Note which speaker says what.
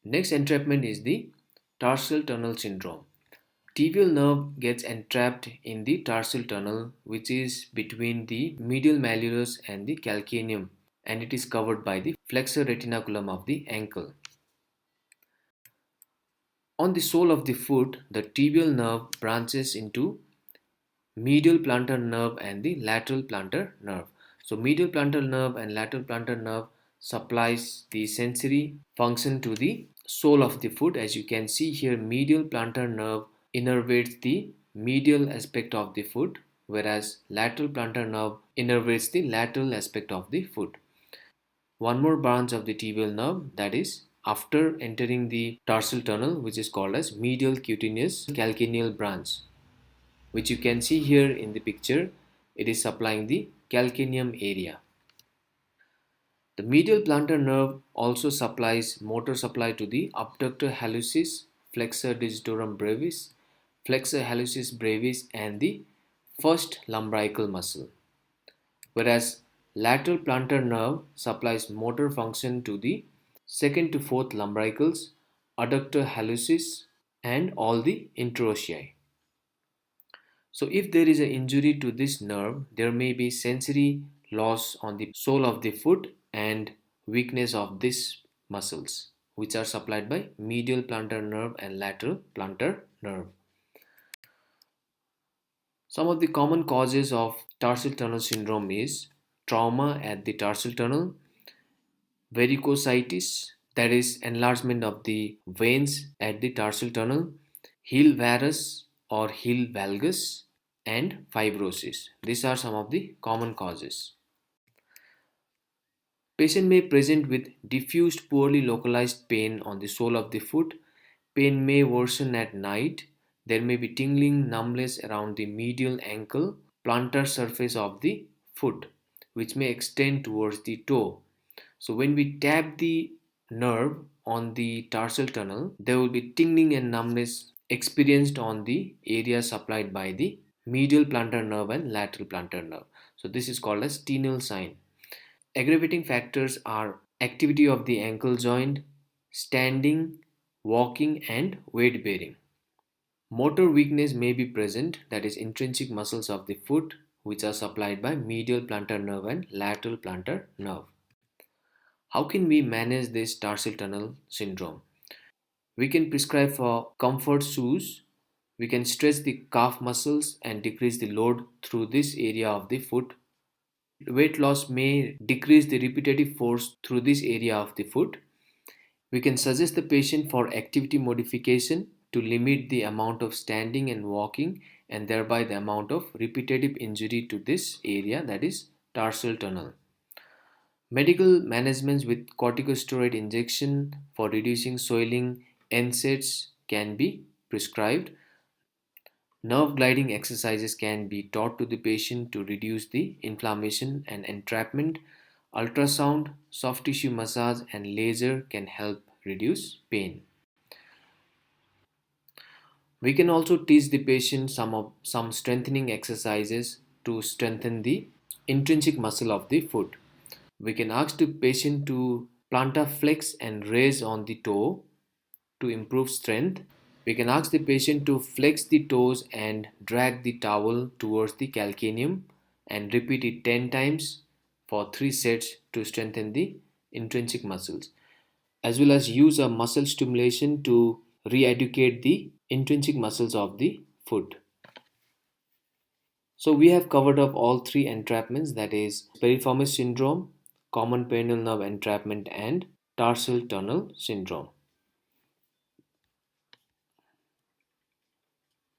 Speaker 1: Next entrapment is the tarsal tunnel syndrome. Tibial nerve gets entrapped in the tarsal tunnel, which is between the medial malleolus and the calcaneum, and it is covered by the flexor retinaculum of the ankle. On the sole of the foot, the tibial nerve branches into medial plantar nerve and the lateral plantar nerve. So medial plantar nerve and lateral plantar nerve supplies the sensory function to the sole of the foot. As you can see here, medial plantar nerve innervates the medial aspect of the foot, whereas lateral plantar nerve innervates the lateral aspect of the foot. One more branch of the tibial nerve, that is after entering the tarsal tunnel, which is called as medial cutaneous calcaneal branch, which you can see here in the picture. It is supplying the calcaneum area. The medial plantar nerve also supplies motor supply to the abductor hallucis, flexor digitorum brevis, flexor hallucis brevis, and the first lumbrical muscle, whereas lateral plantar nerve supplies motor function to the second to fourth lumbricals, adductor hallucis, and all the interossei. So if there is an injury to this nerve, there may be sensory loss on the sole of the foot and weakness of these muscles, which are supplied by medial plantar nerve and lateral plantar nerve. Some of the common causes of tarsal tunnel syndrome is trauma at the tarsal tunnel, varicositis, that is enlargement of the veins at the tarsal tunnel, heel varus or heel valgus, and fibrosis. These are some of the common causes. Patient may present with diffused poorly localized pain on the sole of the foot. Pain may worsen at night. There may be tingling numbness around the medial ankle, plantar surface of the foot, which may extend towards the toe. So when we tap the nerve on the tarsal tunnel, there will be tingling and numbness experienced on the area supplied by the medial plantar nerve and lateral plantar nerve. So this is called as tenal sign. Aggravating factors are activity of the ankle joint, standing, walking, and weight bearing. Motor weakness may be present, that is intrinsic muscles of the foot, which are supplied by medial plantar nerve and lateral plantar nerve. How can we manage this tarsal tunnel syndrome? We can prescribe for comfort shoes. We can stretch the calf muscles and decrease the load through this area of the foot. Weight loss may decrease the repetitive force through this area of the foot. We can suggest the patient for activity modification to limit the amount of standing and walking and thereby the amount of repetitive injury to this area, that is tarsal tunnel. Medical managements with corticosteroid injection for reducing swelling NSAIDs can be prescribed. Nerve gliding exercises can be taught to the patient to reduce the inflammation and entrapment. Ultrasound, soft tissue massage, and laser can help reduce pain. We can also teach the patient some strengthening exercises to strengthen the intrinsic muscle of the foot. We can ask the patient to plantar flex and raise on the toe to improve strength. We can ask the patient to flex the toes and drag the towel towards the calcaneum and repeat it 10 times for 3 sets to strengthen the intrinsic muscles, as well as use a muscle stimulation to re-educate the intrinsic muscles of the foot. So we have covered up all three entrapments, that is piriformis syndrome, common peroneal nerve entrapment, and tarsal tunnel syndrome.